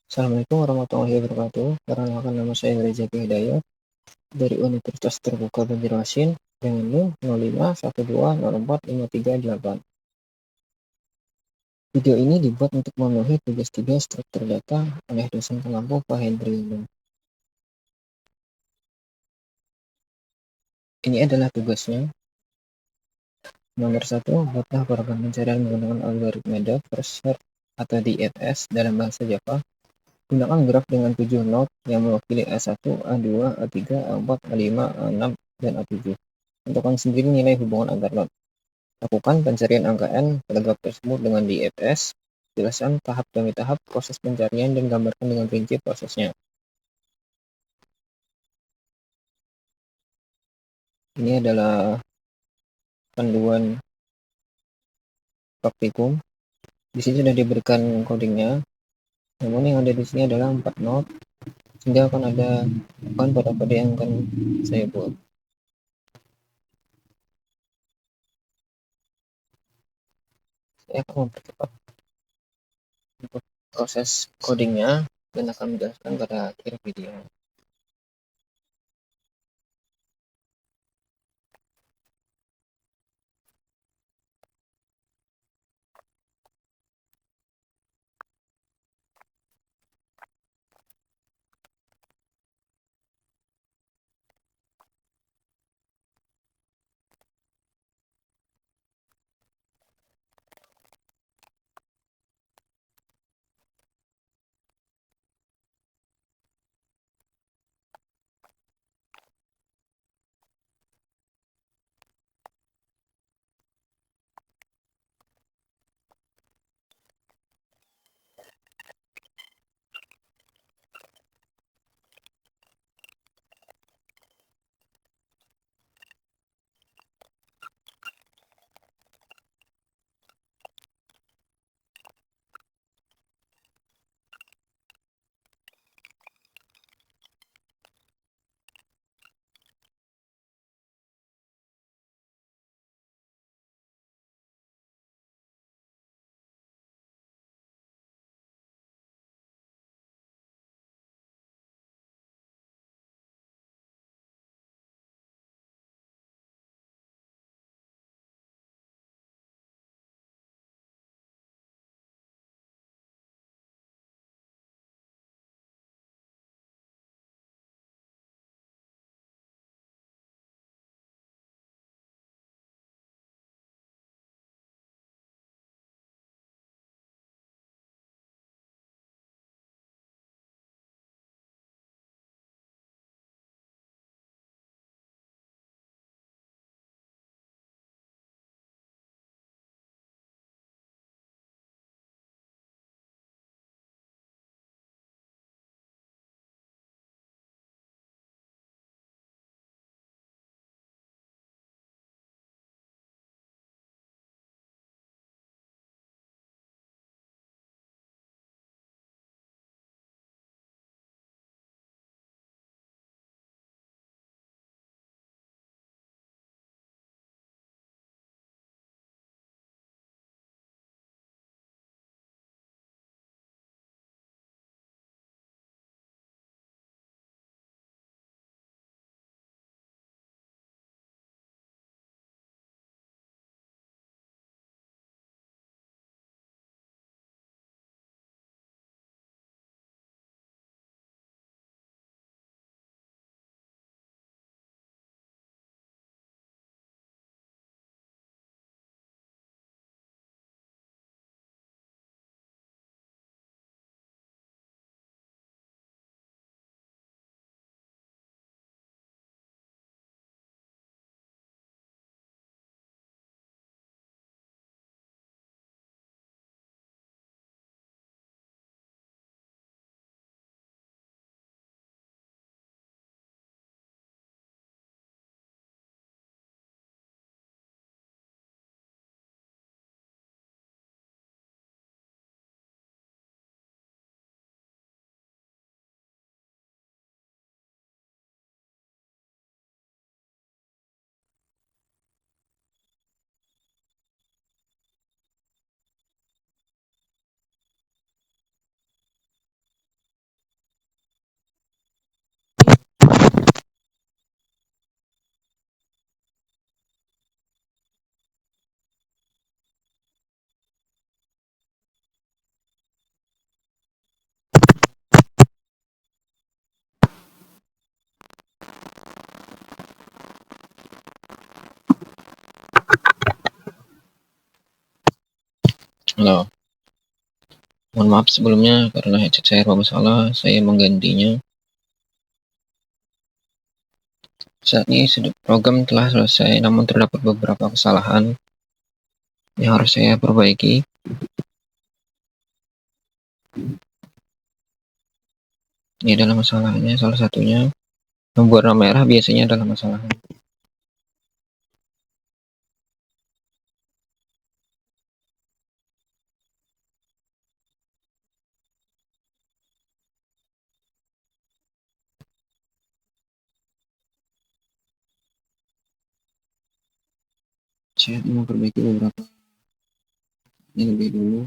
Assalamualaikum warahmatullahi wabarakatuh. Perkenalkan, nama saya Rezeki Hidayat dari Universitas Terbuka Banjarmasin dengan NIM 0512045388. Video ini dibuat untuk memenuhi tugas 3 struktur data oleh dosen pengampu Pak Hendriano. Ini adalah tugasnya. Nomor 1, buatlah program pencarian menggunakan algoritma Dove Search atau DFS dalam bahasa Java. Gunakan graf dengan 7 node yang mewakili A1, A2, A3, A4, A5, A6, dan A7. Tentukan sendiri nilai hubungan antar node. Lakukan pencarian angka n pada graf tersebut dengan DFS. Jelaskan tahap demi tahap proses pencarian dan gambarkan dengan rinci prosesnya. Ini adalah panduan praktikum. Di sini sudah diberikan codingnya. Namun yang ada di sini adalah 4 node, sehingga akan ada pada kode yang akan saya buat. Saya akan mempercepat proses codingnya dan akan menjelaskan pada akhir video. Halo, mohon maaf sebelumnya karena headset saya bermasalah, saya menggantinya. Saat ini program telah selesai, namun terdapat beberapa kesalahan yang harus saya perbaiki. Ini adalah masalahnya, salah satunya membuat warna merah biasanya adalah masalahnya. Saya ingin memperbaiki beberapa ini lebih dulu.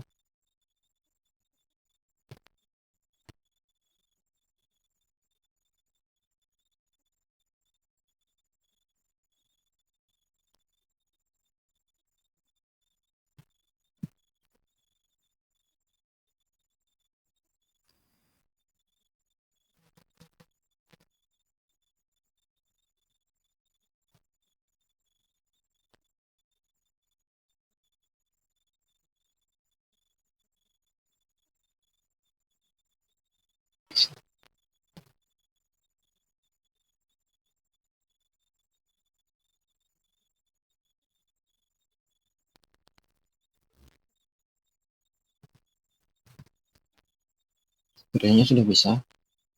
Sepertinya sudah bisa.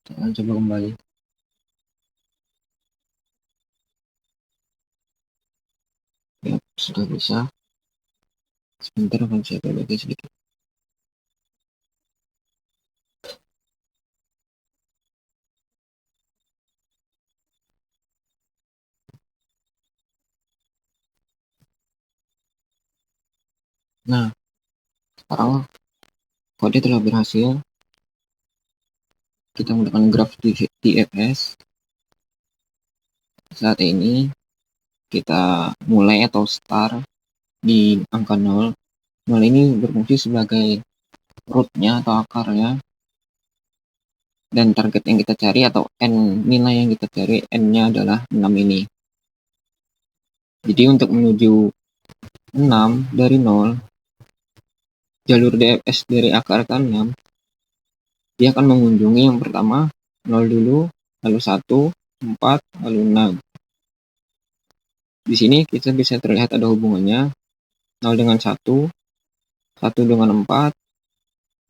Saya coba kembali. Ya, sudah bisa. Sebentar akan saya perbaiki sedikit. Nah, sekarang kode telah berhasil. Kita menggunakan graf TFS. Saat ini kita mulai atau start di angka 0. 0 ini berfungsi sebagai root-nya atau akarnya, dan target yang kita cari atau n nilai yang kita cari, n-nya adalah 6 ini. Jadi untuk menuju 6 dari 0, jalur DFS dari akar ke 6, dia akan mengunjungi yang pertama 0 dulu, lalu 1, 4, lalu 6. Di sini kita bisa terlihat ada hubungannya 0 dengan 1, 1 dengan 4,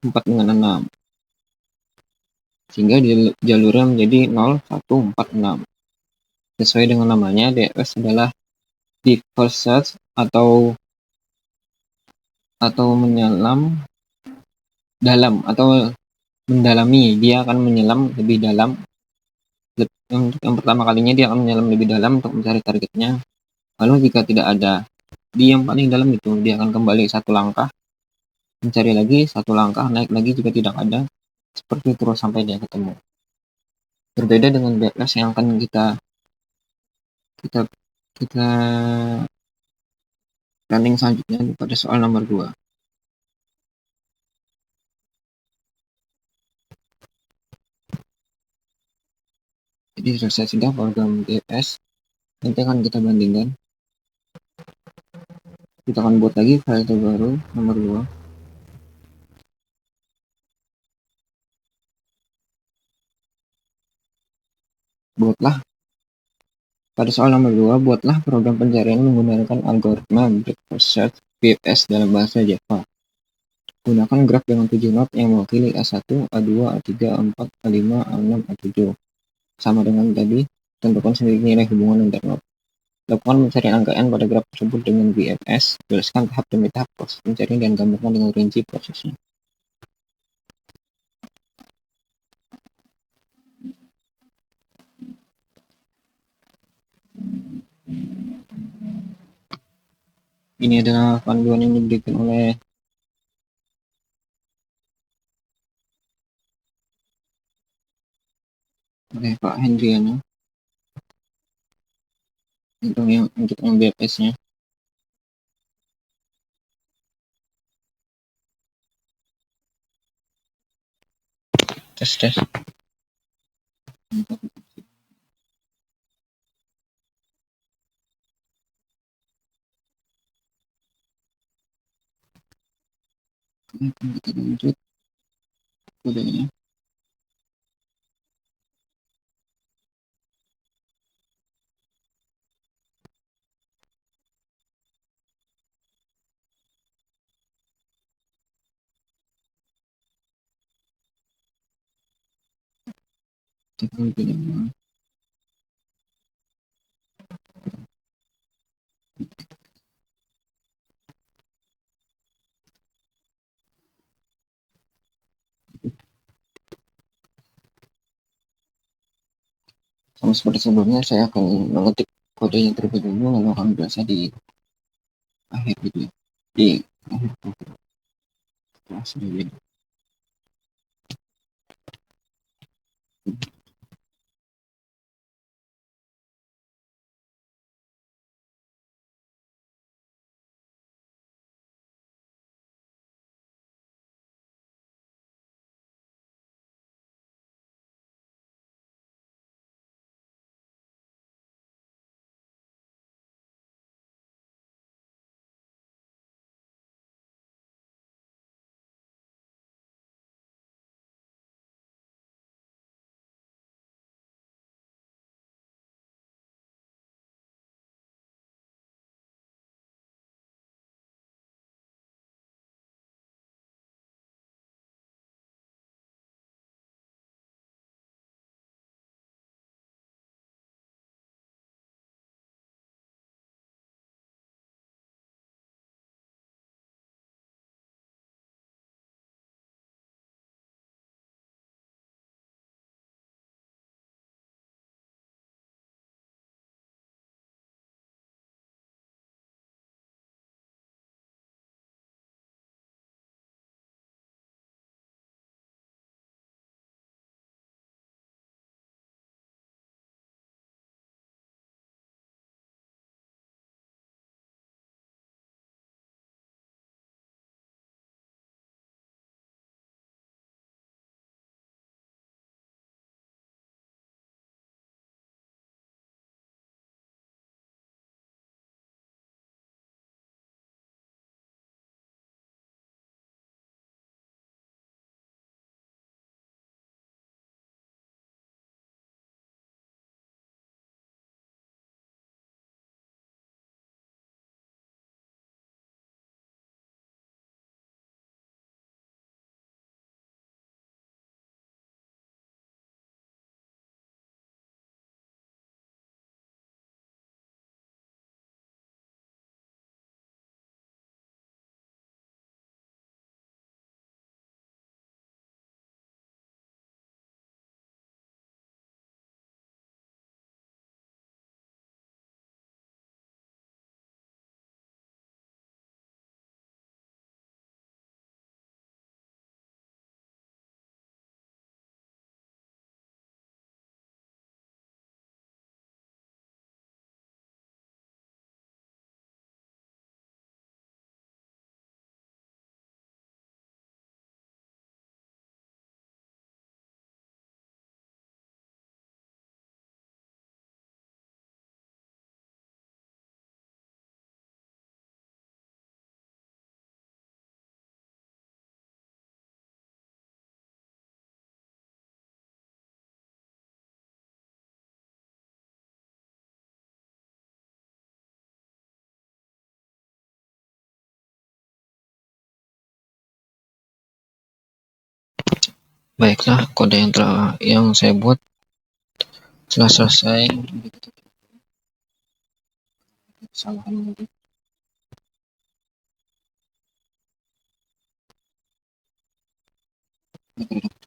4 dengan 6. Sehingga jalurnya menjadi 0, 1, 4, 6. Sesuai dengan namanya, DFS adalah deep first search atau menyelam dalam atau mendalami. Dia akan menyelam lebih dalam. Untuk yang pertama kalinya dia akan menyelam lebih dalam untuk mencari targetnya. Lalu jika tidak ada di yang paling dalam itu, dia akan kembali satu langkah, mencari lagi satu langkah, naik lagi jika tidak ada, seperti terus sampai dia ketemu. Berbeda dengan backlash yang akan kita running selanjutnya pada soal nomor 2. Jadi selesai sudah program DFS. Nanti akan kita bandingkan. Kita akan buat lagi file terbaru nomor 2. Pada soal nomor 2, buatlah program pencarian menggunakan algoritma breadth first search BFS dalam bahasa Java. Gunakan graf dengan 7 not yang mewakili A1, A2, A3, A4, A5, A6, A7. Sama dengan tadi, tentukan sendiri nilai hubungan antar not. Lakukan pencarian angka n pada graf tersebut dengan BFS. Jelaskan tahap demi tahap proses pencarian dan gambarkan dengan rinci prosesnya. Ini adalah panduan yang diberikan oleh Pak Hendriano untuk yang BFS-nya. Tes. Kita lanjut kodenya. Kita lanjut. Sama seperti sebelumnya, saya akan mengetik kodenya terlebih dahulu, lalu akan berasa di akhir video, di akhir kelas ini. Baiklah, kode yang saya buat telah selesai. Kesalahan lagi.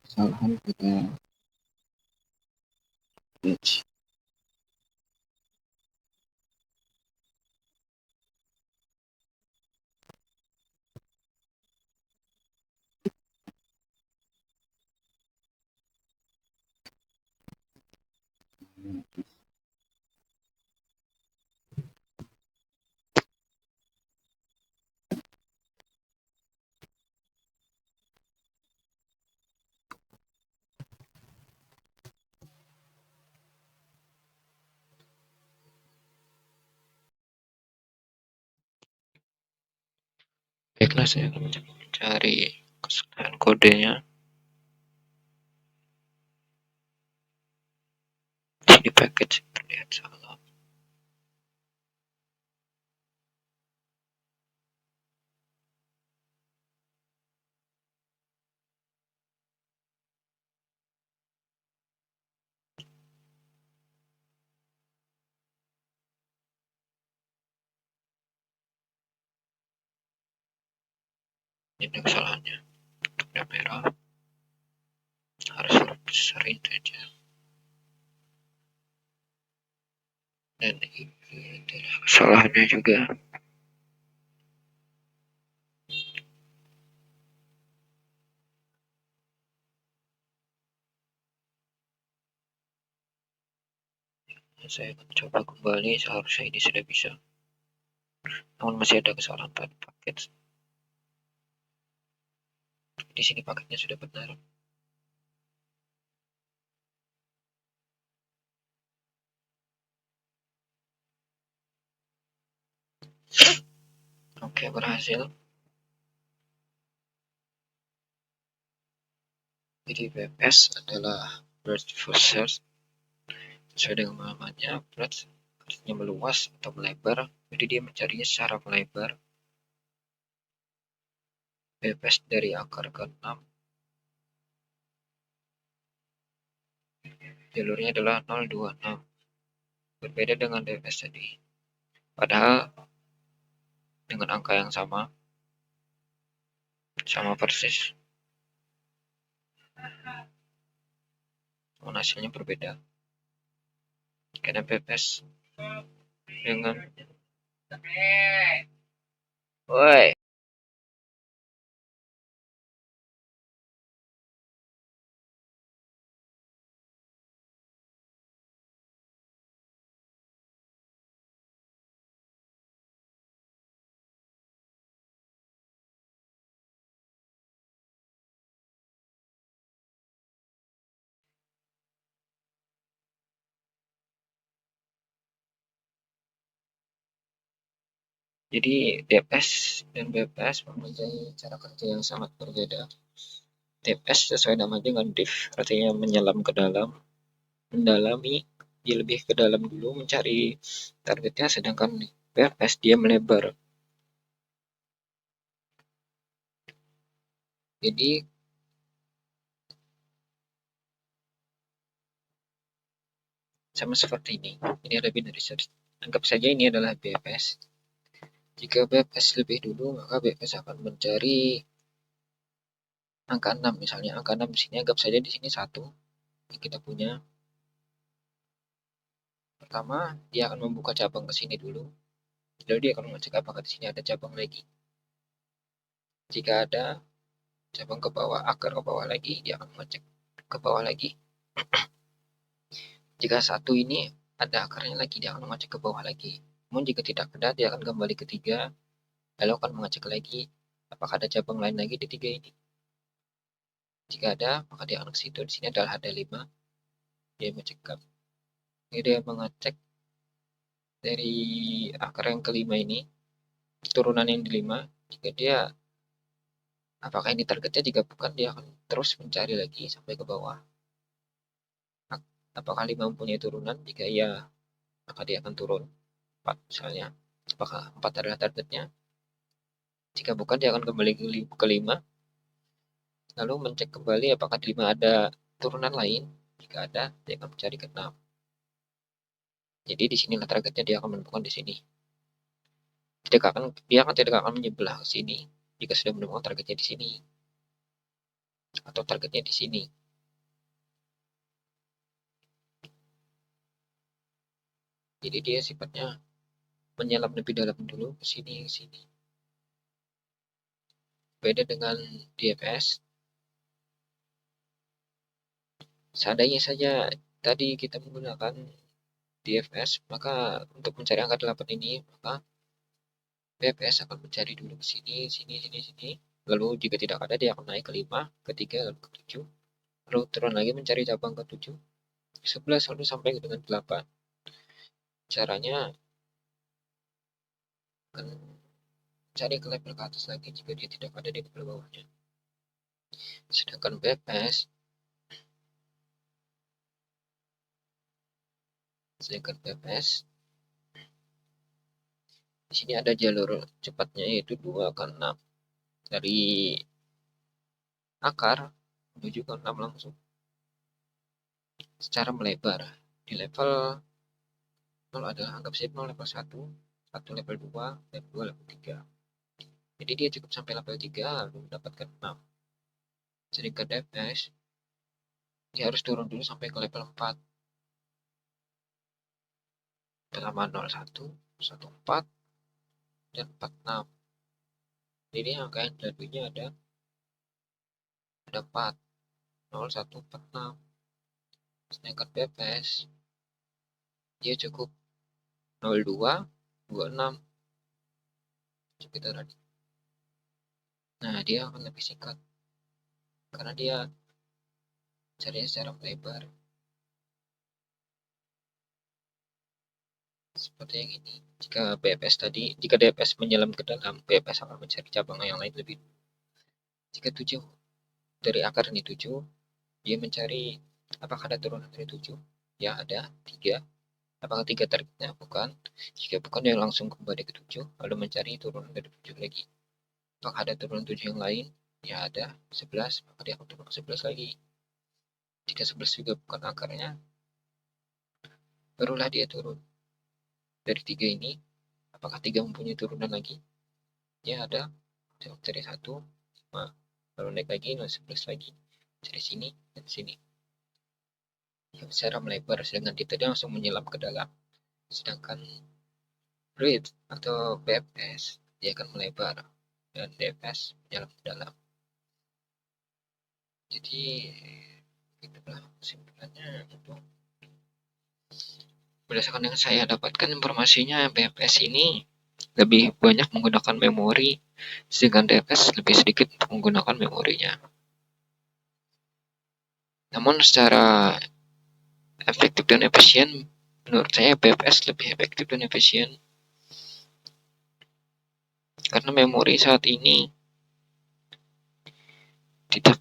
Kesalahan kita page. Baiklah, saya akan mencari dan kodenya di package terlihat salah. Ini kesalahannya, udah merah, harus huruf besar itu aja. Dan ini adalah kesalahannya juga. Saya akan coba kembali, seharusnya ini sudah bisa. Namun masih ada kesalahan pada paket. Di sini paketnya sudah benar. Oke, berhasil. Jadi BPS adalah breadth first search. Sesuai dengan namanya, breadth artinya meluas atau melebar. Jadi dia mencarinya secara melebar. BPS dari akar ke-6. Jalurnya adalah 026. Berbeda dengan BPS tadi. Padahal dengan angka yang sama persis. Namun hasilnya berbeda. Karena BPS dengan woi. Jadi DPS dan BPS mempunyai cara kerja yang sangat berbeda. DPS sesuai nama dengan div, artinya menyelam ke dalam, mendalami, dia lebih ke dalam dulu mencari targetnya, sedangkan BPS dia melebar. Jadi sama seperti ini adalah binary search. Anggap saja ini adalah BPS. Jika BPS lebih dulu, maka BPS akan mencari angka 6 misalnya. Angka 6 di sini anggap saja di sini 1 yang kita punya. Pertama, dia akan membuka cabang ke sini dulu. Lalu dia akan mengecek apakah di sini ada cabang lagi. Jika ada cabang ke bawah, akar ke bawah lagi, dia akan mengecek ke bawah lagi. Jika satu ini ada akarnya lagi, dia akan mengecek ke bawah lagi. Namun jika tidak ada, dia akan kembali ke 3, lalu akan mengecek lagi apakah ada cabang lain lagi di 3 ini. Jika ada, maka dia akan ke situ. Di sini adalah ada 5. Dia mengecek. Ini dia mengecek dari akar yang kelima ini, turunan yang kelima. Jika dia apakah ini targetnya, jika bukan, dia akan terus mencari lagi sampai ke bawah. Apakah 5 mempunyai turunan? Jika iya, maka dia akan turun 4 misalnya. Apakah 4 adalah targetnya? Jika bukan, dia akan kembali ke 5. Lalu mencek kembali apakah di 5 ada turunan lain. Jika ada, dia akan mencari ke 6. Jadi di sinilah targetnya, dia akan menemukan di sini. Dia tidak akan menyebelah ke sini jika sudah menemukan targetnya di sini atau targetnya di sini. Jadi dia sifatnya menyelam lebih dalam dulu ke sini. Beda dengan DFS. Seandainya saja tadi kita menggunakan DFS, maka untuk mencari angka 8 ini, maka BPS akan mencari dulu ke sini. Lalu jika tidak ada, dia akan naik ke 5, ke 3, lalu ke 7. Lalu turun lagi mencari cabang ke 7, 11, lalu sampai dengan 8. Caranya akan cari ke level ke atas lagi jika dia tidak ada di level bawahnya. Sedangkan BFS di sini ada jalur cepatnya yaitu 2 ke 6 dari akar menuju ke 6 langsung secara melebar. Di level 0 adalah anggap saja 0 level 1, 1 level 2, dan 2 level 3. Jadi dia cukup sampai level 3 lalu mendapatkan 6. Jadi ke DPS dia harus turun dulu sampai ke level 4. Pertama 01, 14, dan 46. Jadi angka yang dilaluinya ada 4, 0146. Sedangkan BPS dia cukup 02, 26. Kita tadi. Nah, dia akan lebih singkat karena dia carinya secara melebar. Seperti yang ini. Jika DPS menyelam ke dalam, BPS akan mencari cabang yang lain lebih. Jika 7 dari akar ini 7, dia mencari apakah ada turunan dari 7? Ya, ada 3. Apakah 3 targetnya? Bukan. Jika bukan, dia langsung kembali ke 7, lalu mencari turunan dari 7 lagi. Apakah ada turunan 7 yang lain? Ya, ada 11, maka dia akan turun ke 11 lagi. Jika 11 juga bukan akarnya, barulah dia turun. Dari 3 ini, apakah 3 mempunyai turunan lagi? Ya, ada. Cari 1, 5, lalu naik lagi, lalu 11 lagi. Dari sini dan sini. Ya, secara melebar, sedangkan kita dia langsung menyelam ke dalam. Sedangkan Read atau BFS dia akan melebar dan DFS menyelam ke dalam. Jadi itulah kesimpulannya. Untuk berdasarkan yang saya dapatkan informasinya, BFS ini lebih banyak menggunakan memori, sedangkan DFS lebih sedikit menggunakan memorinya. Namun secara efektif dan efisien, menurut saya BFS lebih efektif dan efisien karena memori saat ini tidak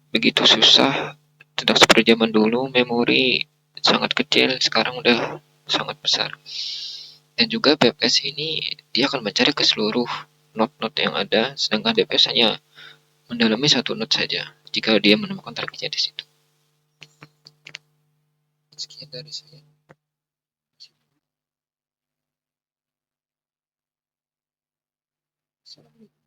begitu susah. Tidak seperti zaman dulu memori sangat kecil, sekarang udah sangat besar. Dan juga BFS ini dia akan mencari ke seluruh node-node yang ada, sedangkan DPS hanya mendalami satu node saja jika dia menemukan targetnya di situ. Sekian dari saya. Assalamualaikum.